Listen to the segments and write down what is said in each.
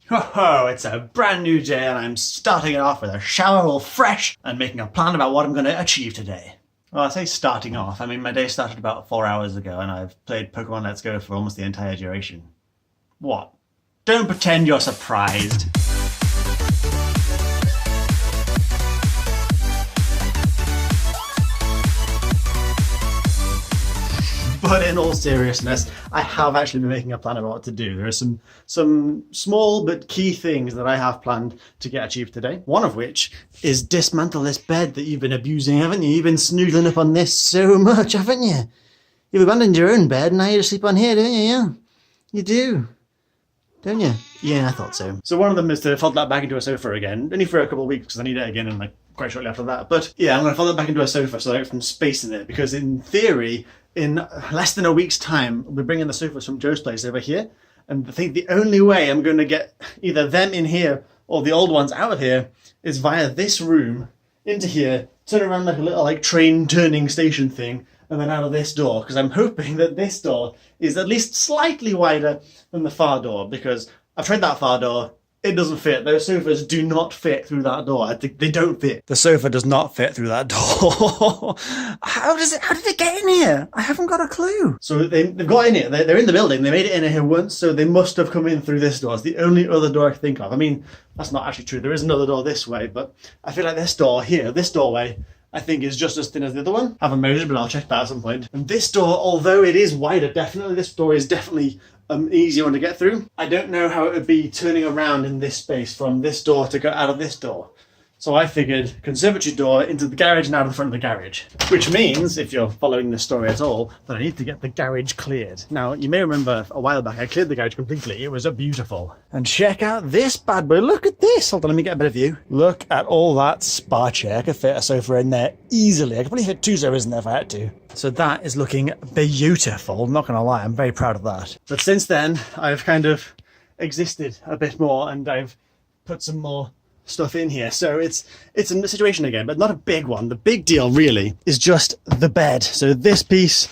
Ho ho, it's a brand new day and I'm starting it off with a shower all fresh and making a plan about what I'm going to achieve today. Well, I say starting off, I mean my day started about 4 hours ago and I've played Pokemon Let's Go for almost the entire duration. What? Don't pretend you're surprised. But in all seriousness, I have actually been making a plan about what to do. There are some small but key things that I have planned to get achieved today. One of which is dismantle this bed that you've been abusing, haven't you? You've been snoodling up on this so much, haven't you? You've abandoned your own bed and now you just sleep on here, don't you? Yeah, you do. Don't you? Yeah, I thought so. So one of them is to fold that back into a sofa again, only for a couple of weeks because I need it again and like quite shortly after that. But yeah, I'm going to fold it back into a sofa so I have some space in it because in theory, in less than a week's time, we'll be bringing the sofas from Joe's place over here. And I think the only way I'm going to get either them in here or the old ones out of here is via this room into here, turn around like a little like train turning station thing, and then out of this door, because I'm hoping that this door is at least slightly wider than the far door, because I've tried that far door, it doesn't fit. Those sofas do not fit through that door. I think they don't fit. The sofa does not fit through that door. How did it get in here? I haven't got a clue. So they've got in here. They're in the building. They made it in here once, so they must have come in through this door. It's the only other door I can think of. I mean, that's not actually true. There is another door this way, but I feel like this door here, this doorway, I think is just as thin as the other one. I haven't measured, but I'll check that at some point. And this door, although it is wider, definitely, this door is definitely an easier one to get through. I don't know how it would be turning around in this space from this door to go out of this door. So I figured conservatory door into the garage and out of the front of the garage. Which means, if you're following this story at all, that I need to get the garage cleared. Now, you may remember a while back I cleared the garage completely. It was beautiful. And check out this bad boy. Look at this. Hold on, let me get a better view. Look at all that spa chair. I could fit a sofa in there easily. I could probably fit 2 sofas in there if I had to. So that is looking beautiful. I'm not going to lie, I'm very proud of that. But since then, I've kind of existed a bit more and I've put some more stuff in here. So it's a situation again, but not a big one. The big deal really is just the bed. So this piece,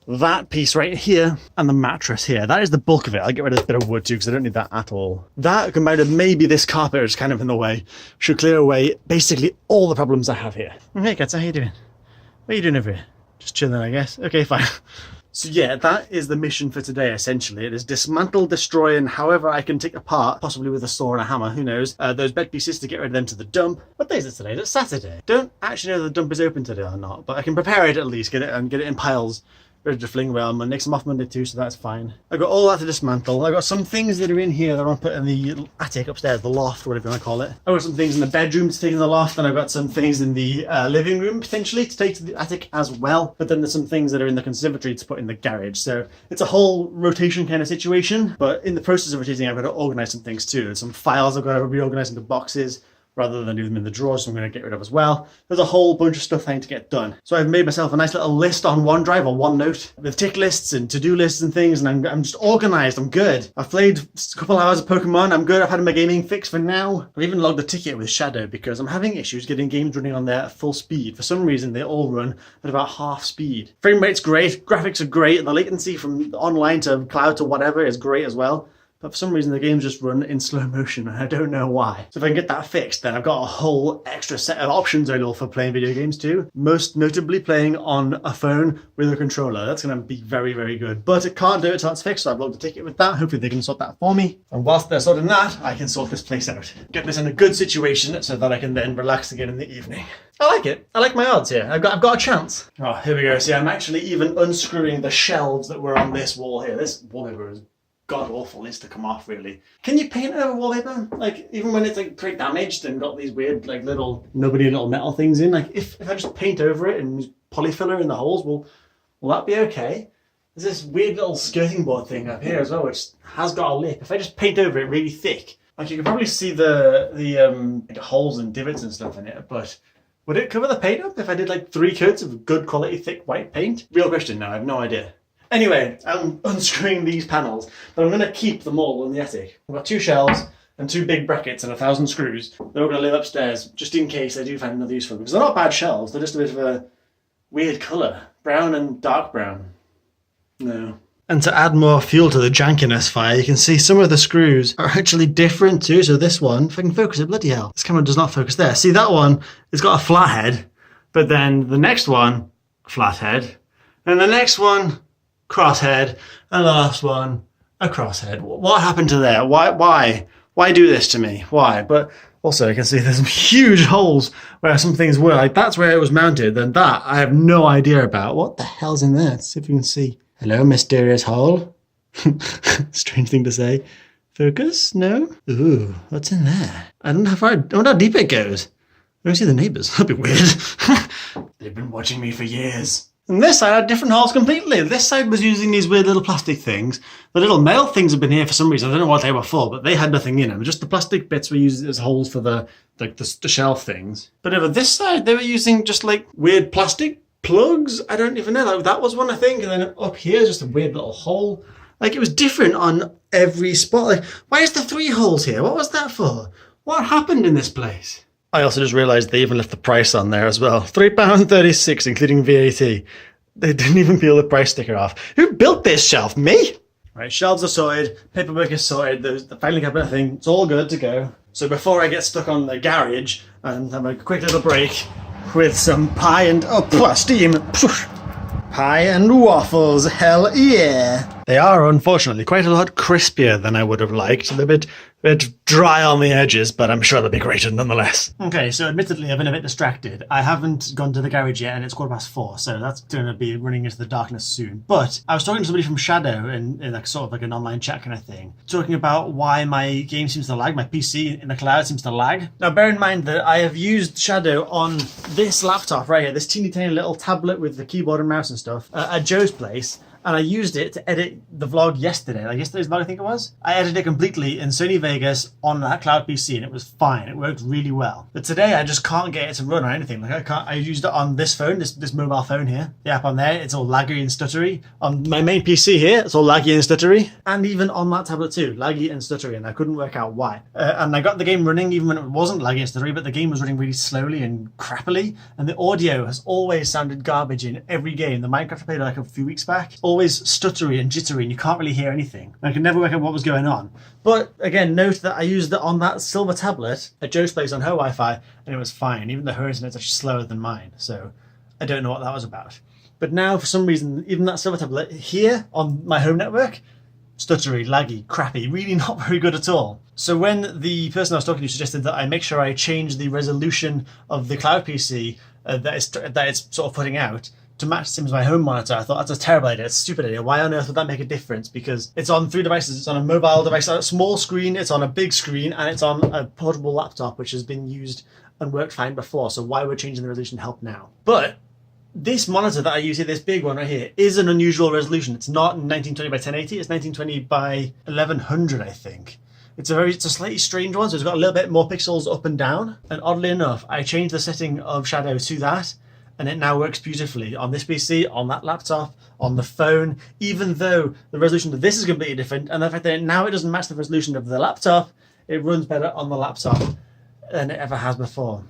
that piece right here, and the mattress here. That is the bulk of it. I'll get rid of this bit of wood too because I don't need that at all. That combined with maybe this carpet is kind of in the way should clear away basically all the problems I have here. Hey Katz, how you doing? What are you doing over here? Just chilling, I guess. Okay, fine. So yeah, that is the mission for today, essentially. It is dismantle, destroy, and however I can take apart, possibly with a saw and a hammer, who knows, those bed pieces to get rid of them to the dump. What day is it today? It's Saturday. Don't actually know if the dump is open today or not, but I can prepare it at least, get it in piles, ready to fling away on Monday. I'm off Monday too, so that's fine. I've got all that to dismantle. I've got some things that are in here that I want to put in the attic upstairs, the loft, whatever you want to call it. I've got some things in the bedroom to take in the loft, and I've got some things in the living room, potentially, to take to the attic as well. But then there's some things that are in the conservatory to put in the garage. So it's a whole rotation kind of situation, but in the process of rotating, I've got to organise some things too. There's some files I've got to reorganise into boxes, rather than do them in the drawers, so I'm going to get rid of as well. There's a whole bunch of stuff I need to get done. So I've made myself a nice little list on OneDrive or OneNote with tick lists and to-do lists and things, and I'm just organised. I'm good. I've played a couple hours of Pokemon. I'm good. I've had my gaming fix for now. I've even logged a ticket with Shadow because I'm having issues getting games running on there at full speed. For some reason, they all run at about half speed. Frame rate's great. Graphics are great. And the latency from online to cloud to whatever is great as well. But for some reason the games just run in slow motion and I don't know why. So if I can get that fixed, then I've got a whole extra set of options available for playing video games too. Most notably playing on a phone with a controller. That's going to be very, very good. But it can't do it till it's fixed, so I've logged a ticket with that. Hopefully they can sort that for me. And whilst they're sorting that, I can sort this place out. Get this in a good situation so that I can then relax again in the evening. I like it. I like my odds here. I've got a chance. Oh, here we go. See, I'm actually even unscrewing the shelves that were on this wall here. This wallpaper is god awful, needs to come off really. Can you paint over wallpaper? Like even when it's like pretty damaged and got these weird like little metal things in, like if I just paint over it and use polyfiller in the holes, will that be okay? There's this weird little skirting board thing up here as well, which has got a lip. If I just paint over it really thick, like you can probably see the like holes and divots and stuff in it, but would it cover the paint up if I did like 3 coats of good quality thick white paint? Real question, no, I have no idea. Anyway, I'm unscrewing these panels, but I'm going to keep them all in the attic. I've got 2 shelves and 2 big brackets and 1,000 screws. They're all going to live upstairs, just in case I do find another use for them. Because they're not bad shelves, they're just a bit of a weird colour. Brown and dark brown. No. And to add more fuel to the jankiness fire, you can see some of the screws are actually different too. So this one, if I can focus it, bloody hell, this camera does not focus there. See that one, it's got a flat head, but then the next one, flat head, and the next one, crosshead, and the last one, a crosshead. What happened to there? Why do this to me? Why? But also, you can see there's some huge holes where some things were. Like, that's where it was mounted. Then that, I have no idea about. What the hell's in there? Let's see if you can see. Hello, mysterious hole. Strange thing to say. Focus? No? Ooh, what's in there? I wonder how deep it goes. I don't see the neighbours. That'd be weird. They've been watching me for years. And this side had different holes completely. This side was using these weird little plastic things. The little metal things have been here for some reason. I don't know what they were for, but they had nothing in them. Just the plastic bits were used as holes for the shelf things. But over this side, they were using just like weird plastic plugs. I don't even know. Like, that was one, I think. And then up here is just a weird little hole. Like, it was different on every spot. Like, why is there 3 holes here? What was that for? What happened in this place? I also just realised they even left the price on there as well. £3.36, including VAT. They didn't even peel the price sticker off. Who built this shelf? Me? Right, shelves are sorted, paperwork is sorted, there's the filing cabinet thing, it's all good to go. So before I get stuck on the garage and have a quick little break with some pie and, steam. Pie and waffles, hell yeah. They are, unfortunately, quite a lot crispier than I would have liked. They're a bit dry on the edges, but I'm sure they'll be great nonetheless. Okay, so admittedly, I've been a bit distracted. I haven't gone to the garage yet, and it's 4:15, so that's going to be running into the darkness soon. But I was talking to somebody from Shadow in like sort of like an online chat kind of thing, talking about why my game seems to lag, my PC in the cloud seems to lag. Now, bear in mind that I have used Shadow on this laptop right here, this teeny tiny little tablet with the keyboard and mouse and stuff, at Joe's place. And I used it to edit the vlog yesterday, like yesterday's vlog I think it was. I edited it completely in Sony Vegas on that cloud PC and it was fine, it worked really well. But today I just can't get it to run or anything. Like I used it on this phone, this mobile phone here. The app on there, it's all laggy and stuttery. On my main PC here, it's all laggy and stuttery. And even on that tablet too, laggy and stuttery, and I couldn't work out why. And I got the game running even when it wasn't laggy and stuttery, but the game was running really slowly and crappily. And the audio has always sounded garbage in every game. The Minecraft I played like a few weeks back, always stuttery and jittery and you can't really hear anything. I could never work out what was going on. But again, note that I used it on that silver tablet at Joe's place on her Wi-Fi and it was fine, even though her internet's actually slower than mine. So I don't know what that was about. But now for some reason, even that silver tablet here on my home network, stuttery, laggy, crappy, really not very good at all. So when the person I was talking to suggested that I make sure I change the resolution of the cloud PC that it's sort of putting out to match Sims my home monitor, I thought that's a terrible idea, it's a stupid idea. Why on earth would that make a difference? Because it's on 3 devices. It's on a mobile device, on a small screen, it's on a big screen, and it's on a portable laptop which has been used and worked fine before. So why would changing the resolution help now? But this monitor that I use here, this big one right here, is an unusual resolution. It's not 1920 by 1080, it's 1920 by 1100, I think. It's a slightly strange one, so it's got a little bit more pixels up and down. And oddly enough, I changed the setting of Shadow to that, and it now works beautifully on this PC, on that laptop, on the phone, even though the resolution of this is completely different, and the fact that now it doesn't match the resolution of the laptop, it runs better on the laptop than it ever has before.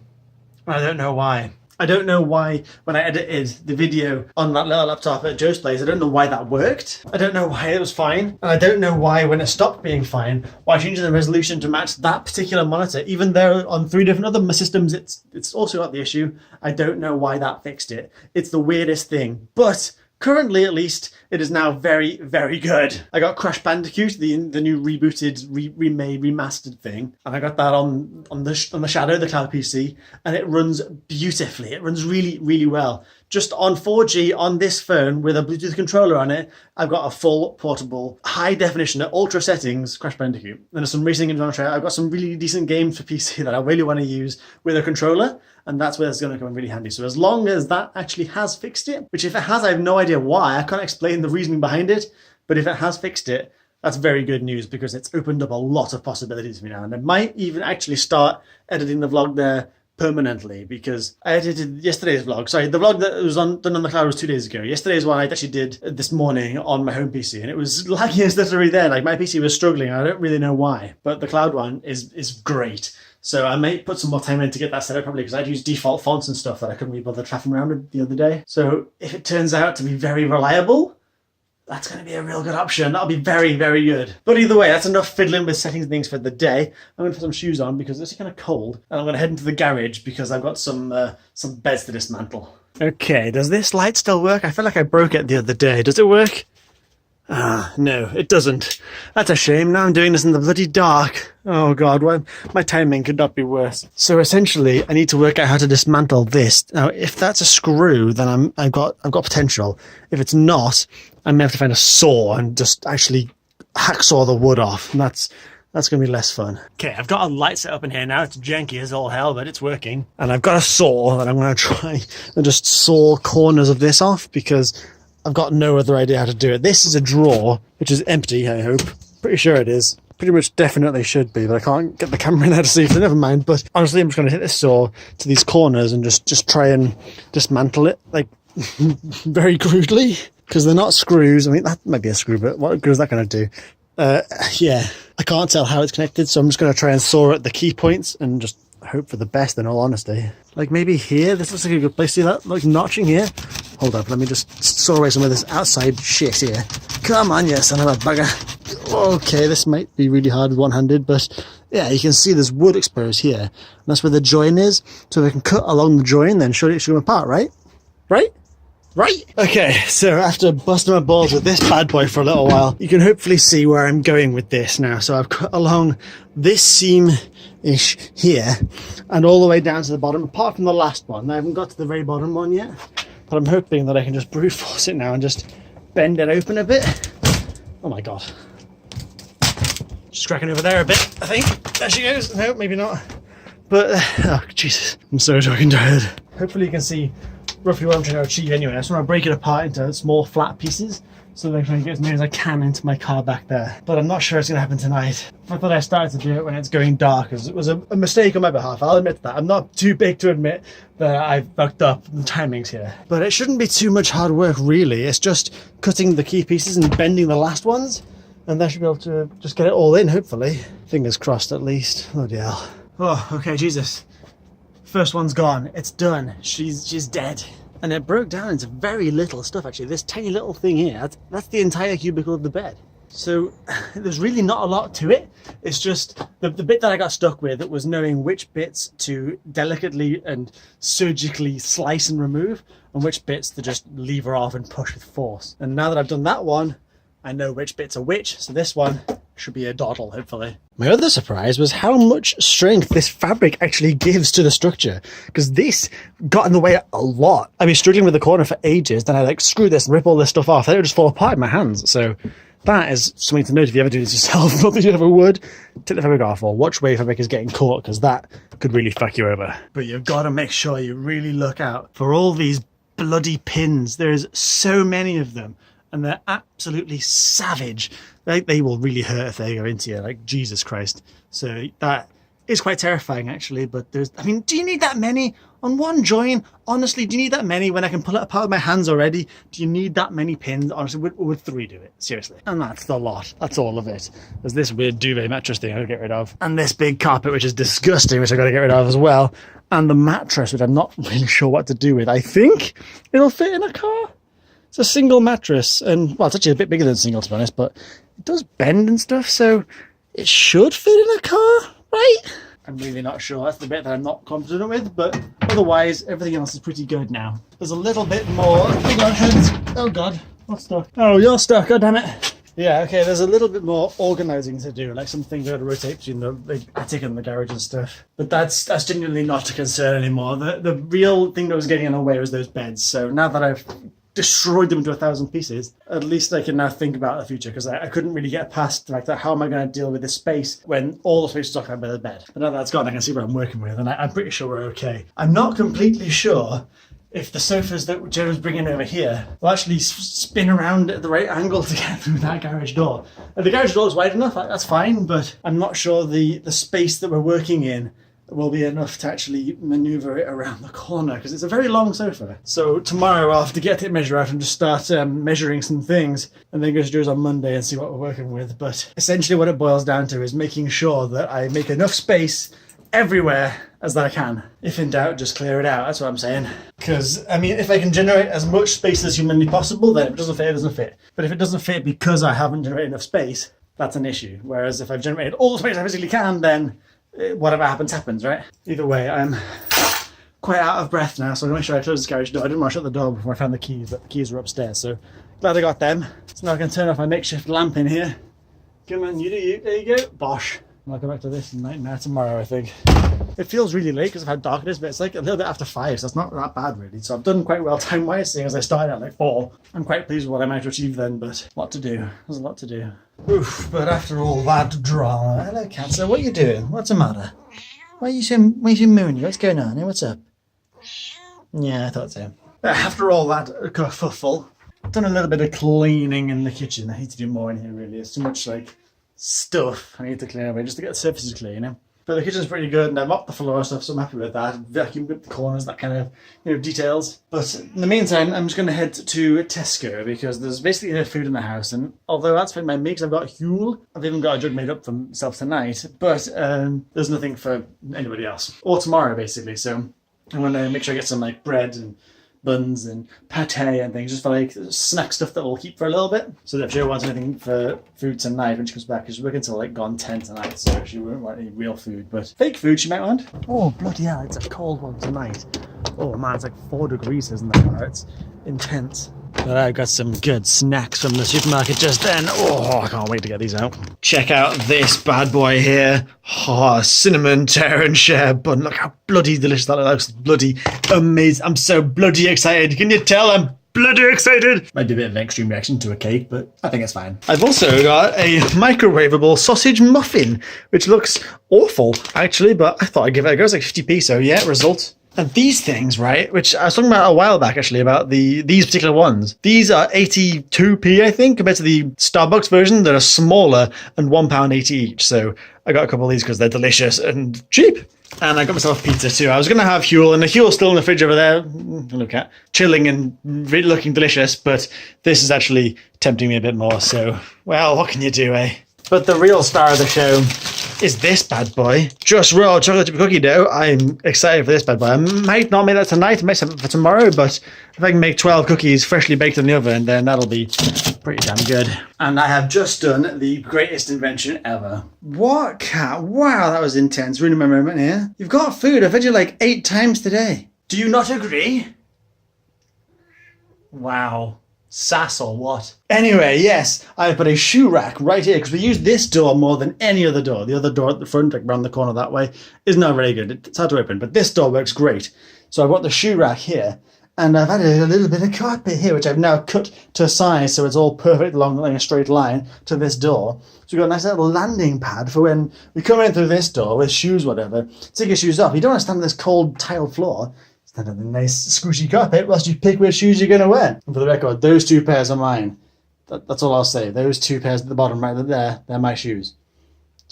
I don't know why. I don't know why when I edited the video on that little laptop at Joe's place, I don't know why that worked. I don't know why it was fine. And I don't know why when it stopped being fine, why changing the resolution to match that particular monitor, even though on 3 different other systems it's also got the issue. I don't know why that fixed it. It's the weirdest thing. But currently, at least, it is now very, very good. I got Crash Bandicoot, the new rebooted, remade, remastered thing, and I got that on the Shadow, the cloud PC, and it runs beautifully. It runs really, really well. Just on 4G on this phone with a Bluetooth controller on it, I've got a full portable, high definition at ultra settings Crash Bandicoot. And there's some racing games on track. I've got some really decent games for PC that I really want to use with a controller, and that's where it's going to come in really handy. So as long as that actually has fixed it, which if it has, I have no idea why. I can't explain the reasoning behind it, but if it has fixed it, that's very good news because it's opened up a lot of possibilities for me now. And I might even actually start editing the vlog there permanently because I edited yesterday's vlog. Sorry, the vlog that was done on the cloud was 2 days ago. Yesterday's one I actually did this morning on my home PC, and it was laggy and stuttery there. Like my PC was struggling. I don't really know why, but the cloud one is great. So I might put some more time in to get that set up probably because I'd use default fonts and stuff that I couldn't be bothered faffing around with the other day. So if it turns out to be very reliable, that's going to be a real good option. That'll be very, very good. But either way, that's enough fiddling with setting things for the day. I'm going to put some shoes on because it's kind of cold. And I'm going to head into the garage because I've got some beds to dismantle. Okay, does this light still work? I feel like I broke it the other day. Does it work? Ah, no, it doesn't. That's a shame. Now I'm doing this in the bloody dark. Oh God, well, my timing could not be worse. So essentially, I need to work out how to dismantle this. Now, if that's a screw, then I've got potential. If it's not, I may have to find a saw and just actually hacksaw the wood off. And that's going to be less fun. Okay, I've got a light set up in here now. It's janky as all hell, but it's working. And I've got a saw that I'm going to try and just saw corners of this off because I've got no other idea how to do it. This is a drawer, which is empty, I hope. Pretty sure it is. Pretty much definitely should be, but I can't get the camera in there to see, so never mind. But honestly, I'm just going to hit this saw to these corners and just try and dismantle it, like, very crudely. Because they're not screws. I mean, that might be a screw, but what good is that going to do? Yeah, I can't tell how it's connected, so I'm just going to try and saw at the key points and just hope for the best, in all honesty. Like maybe here, this looks like a good place. See that, like notching here? Hold up, let me just saw away some of this outside shit here. Come on, you son of a bugger. Okay, this might be really hard one-handed, but yeah, you can see there's wood exposed here. And that's where the join is, so we can cut along the join, then surely it should come apart, right? Right? Right? Okay, so after busting my balls with this bad boy for a little while, you can hopefully see where I'm going with this now. So I've cut along this seam-ish here, and all the way down to the bottom, apart from the last one. I haven't got to the very bottom one yet, but I'm hoping that I can just brute force it now and just bend it open a bit. Oh my God. Just cracking over there a bit, I think. There she goes. No, maybe not. But, oh Jesus, I'm so fucking tired. Hopefully you can see roughly what I'm trying to achieve anyway. I just want to break it apart into small flat pieces so that I can get as many as I can into my car back there. But I'm not sure it's going to happen tonight. I thought I started to do it when it's going dark, because it was a mistake on my behalf. I'll admit that. I'm not too big to admit that I've fucked up the timings here. But it shouldn't be too much hard work, really. It's just cutting the key pieces and bending the last ones, and then I should be able to just get it all in, hopefully. Fingers crossed, at least. Oh dear. Oh, okay, Jesus. First one's gone. It's done. She's dead. And it broke down into very little stuff, actually. This tiny little thing here, that's the entire cubicle of the bed. So there's really not a lot to it. It's just the bit that I got stuck with was knowing which bits to delicately and surgically slice and remove, and which bits to just lever off and push with force. And now that I've done that one, I know which bits are which. So this one should be a doddle, hopefully. My other surprise was how much strength this fabric actually gives to the structure, because this got in the way a lot. I've been struggling with the corner for ages, then I like screw this and rip all this stuff off, then it would just fall apart in my hands. So that is something to note if you ever do this yourself. Not that you ever would. Take the fabric off or watch where your fabric is getting caught, because that could really fuck you over. But you've got to make sure you really look out for all these bloody pins. There's so many of them, and they're absolutely savage. They will really hurt if they go into you, like Jesus Christ. So that is quite terrifying, actually. But I mean, do you need that many on one join? Honestly, do you need that many when I can pull it apart with my hands already? Do you need that many pins? Honestly, would 3 do it? Seriously. And that's the lot. That's all of it. There's this weird duvet mattress thing I gotta get rid of. And this big carpet, which is disgusting, which I gotta get rid of as well. And the mattress, which I'm not really sure what to do with. I think it'll fit in a car. It's a single mattress, and well, it's actually a bit bigger than single, to be honest, but it does bend and stuff, so it should fit in a car, right? I'm really not sure. That's the bit that I'm not confident with, but otherwise, everything else is pretty good now. There's a little bit more. Hang on, hands. Oh God, what's stuck? Oh, you're stuck. God damn it. Yeah, okay, there's a little bit more organising to do, like some things I gotta rotate between the attic and the garage and stuff. But that's genuinely not a concern anymore. The real thing that was getting in the way was those beds. So now that I've destroyed them into 1,000 pieces, at least I can now think about the future, because I couldn't really get past like that. How am I going to deal with this space when all the space is occupied by the bed? But now that's gone, I can see what I'm working with, and I'm pretty sure we're okay. I'm not completely sure if the sofas that Joe's bringing over here will actually spin around at the right angle to get through that garage door. If the garage door is wide enough, that's fine, but I'm not sure the space that we're working in will be enough to actually maneuver it around the corner, because it's a very long sofa. So tomorrow I'll have to get it measure out and just start measuring some things, and then go to Joe's on Monday and see what we're working with. But essentially what it boils down to is making sure that I make enough space everywhere as I can. If in doubt, just clear it out. That's what I'm saying. Because, I mean, if I can generate as much space as humanly possible, then if it doesn't fit, it doesn't fit. But if it doesn't fit because I haven't generated enough space, that's an issue. Whereas if I've generated all the space I physically can, then whatever happens, happens, right? Either way, I'm quite out of breath now, so I'm going to make sure I close the garage door. I didn't want to shut the door before I found the keys, but the keys were upstairs, so glad I got them. So now I can turn off my makeshift lamp in here. Come on, you do you. There you go. Bosh. And I'll go back to this night tomorrow, I think. It feels really late because of how dark it is, but it's like a little bit after 5, so it's not that bad really. So I've done quite well time-wise, seeing as I started at like 4. I'm quite pleased with what I managed to achieve then, but a lot to do. There's a lot to do. Oof, but after all that drama... Hello, Cancer. What are you doing? What's the matter? Why are you so moony? What's going on? Hey, what's up? Yeah, I thought so. After all that kerfuffle, I've done a little bit of cleaning in the kitchen. I need to do more in here really. There's too much like stuff I need to clean away just to get the surfaces clear, you know. But the kitchen's pretty good and I've mopped the floor and stuff, so I'm happy with that. Vacuumed up the corners, that kind of, you know, details. But in the meantime, I'm just going to head to Tesco because there's basically no food in the house. And although that's fine by me because I've got Huel, I've even got a jug made up for myself tonight. But there's nothing for anybody else. Or tomorrow, basically. So I'm going to make sure I get some like bread and buns and pate and things, just for like snack stuff that we'll keep for a little bit. So that if she wants anything for food tonight when she comes back, because she's working till like gone 10 tonight, so she won't want any real food, but fake food she might want. Oh bloody hell, it's a cold one tonight. Oh man, it's like 4 degrees isn't there? It's intense. But I got some good snacks from the supermarket just then. Oh, I can't wait to get these out. Check out this bad boy here. Oh, cinnamon tear and share bun. Look how bloody delicious that looks. Bloody amazing. I'm so bloody excited. Can you tell I'm bloody excited? Might be a bit of an extreme reaction to a cake, but I think it's fine. I've also got a microwavable sausage muffin, which looks awful, actually, but I thought I'd give it a go. It's like 50p, so yeah, result. And these things, right, which I was talking about a while back, actually, about these particular ones. These are 82p, I think, compared to the Starbucks version that are smaller and £1.80 each. So I got a couple of these because they're delicious and cheap. And I got myself pizza too. I was going to have Huel, and the Huel's still in the fridge over there, look at, chilling and really looking delicious, but this is actually tempting me a bit more. So, well, what can you do, eh? But the real star of the show is this bad boy. Just raw chocolate chip cookie dough. I'm excited for this bad boy. I might not make that tonight. I might have it for tomorrow, but if I can make 12 cookies freshly baked in the oven, then that'll be pretty damn good. And I have just done the greatest invention ever. What cat? Wow, that was intense. Ruining my moment here. You've got food. I've fed you like 8 times today. Do you not agree? Wow. Sass or what? Anyway, yes, I put a shoe rack right here because we use this door more than any other door. The other door at the front, like around the corner that way, is not very good. It's hard to open, but this door works great. So I brought the shoe rack here, and I've added a little bit of carpet here, which I've now cut to size so it's all perfect along a straight line to this door. So we've got a nice little landing pad for when we come in through this door with shoes, whatever. Take your shoes off. You don't want to stand on this cold tiled floor. Stand on the nice squishy carpet whilst you pick which shoes you're going to wear. And for the record, those 2 pairs are mine. That's all I'll say. Those 2 pairs at the bottom right there, they're my shoes.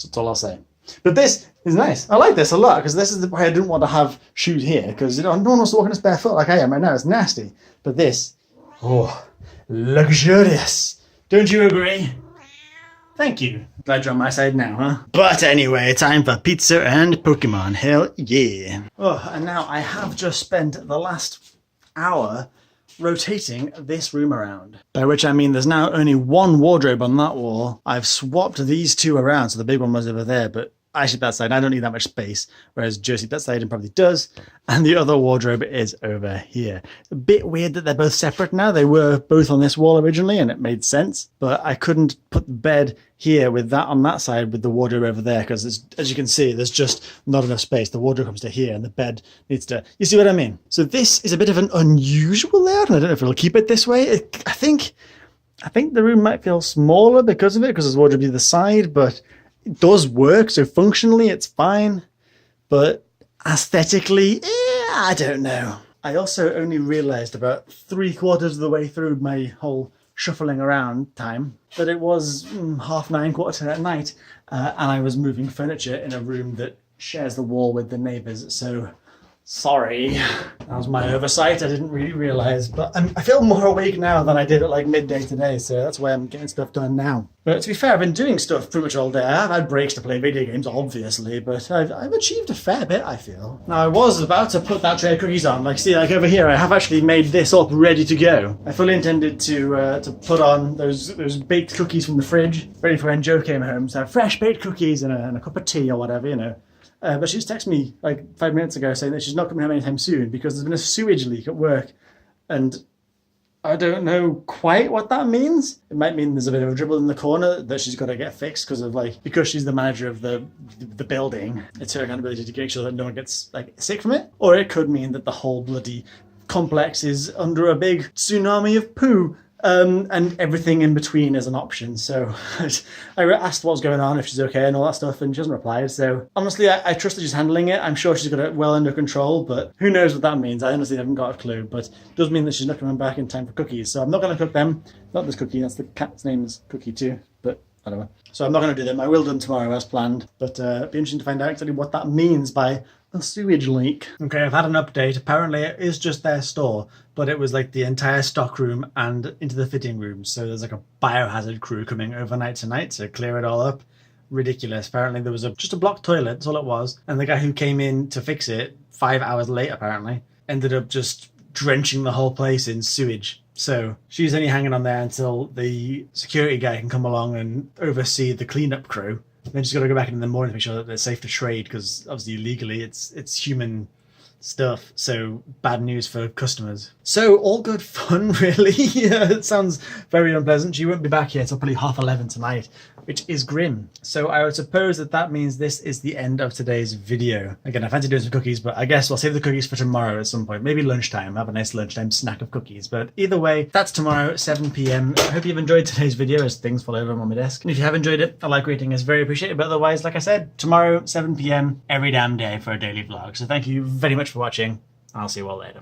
That's all I'll say. But this is nice. I like this a lot because this is why I didn't want to have shoes here because, you know, no one wants to walk in this barefoot like I am right now. It's nasty. But this, oh, luxurious. Don't you agree? Thank you. Glad you're on my side now, huh? But anyway, time for pizza and Pokemon. Hell yeah. Oh, and now I have just spent the last hour rotating this room around. By which I mean there's now only 1 wardrobe on that wall. I've swapped these 2 around, so the big one was over there, but I sleep that side. I don't need that much space, whereas Joe sleeps that side and probably does. And the other wardrobe is over here. A bit weird that they're both separate now. They were both on this wall originally, and it made sense. But I couldn't put the bed here with that on that side with the wardrobe over there because, as you can see, there's just not enough space. The wardrobe comes to here, and the bed needs to... You see what I mean? So this is a bit of an unusual layout, and I don't know if it'll keep it this way. I think the room might feel smaller because of it, because there's wardrobe either side, but... It does work, so functionally it's fine, but aesthetically, I don't know. I also only realised about 3/4 of the way through my whole shuffling around time that it was 9:30, 9:15 at night, and I was moving furniture in a room that shares the wall with the neighbours, so Sorry, that was my oversight. I didn't really realise, but I feel more awake now than I did at like midday today, so that's why I'm getting stuff done now. But to be fair, I've been doing stuff pretty much all day. I've had breaks to play video games, obviously, but I've achieved a fair bit, I feel. Now, I was about to put that tray of cookies on. Like, see, like over here, I have actually made this up ready to go. I fully intended to put on those baked cookies from the fridge, ready for when Joe came home. So fresh baked cookies and a cup of tea or whatever, you know. But she just texted me like 5 minutes ago saying that she's not coming home anytime soon because there's been a sewage leak at work. And I don't know quite what that means. It might mean there's a bit of a dribble in the corner that she's got to get fixed because she's the manager of the building. It's her accountability to make sure that no one gets like sick from it. Or it could mean that the whole bloody complex is under a big tsunami of poo. And everything in between is an option. So I asked what was going on, if she's okay and all that stuff, and she hasn't replied. So honestly, I trust that she's handling it. I'm sure she's got it well under control, but who knows what that means. I honestly haven't got a clue, but it does mean that she's not coming back in time for cookies. So I'm not going to cook them. Not this cookie, that's the cat's name is Cookie too, but whatever. So I'm not going to do them. I will do them tomorrow as planned, but it'd be interesting to find out exactly what that means by a sewage leak. Okay, I've had an update. Apparently it is just their store, but it was like the entire stock room and into the fitting room. So there's like a biohazard crew coming overnight tonight to clear it all up. Ridiculous. Apparently there was just a blocked toilet, that's all it was. And the guy who came in to fix it 5 hours late apparently ended up just drenching the whole place in sewage. So she's only hanging on there until the security guy can come along and oversee the cleanup crew. Then she's got to go back in the morning to make sure that they're safe to trade because obviously legally it's human stuff. So bad news for customers. So all good fun, really. It sounds very unpleasant. She won't be back here till probably 11:30 tonight, which is grim. So I would suppose that means this is the end of today's video. Again, I fancy doing some cookies, but I guess we'll save the cookies for tomorrow at some point. Maybe lunchtime. Have a nice lunchtime snack of cookies. But either way, that's tomorrow at 7 p.m. I hope you've enjoyed today's video as things fall over on my desk. And if you have enjoyed it, a like rating is very appreciated. But otherwise, like I said, tomorrow 7 p.m. every damn day for a daily vlog. So thank you very much for watching. I'll see you all later.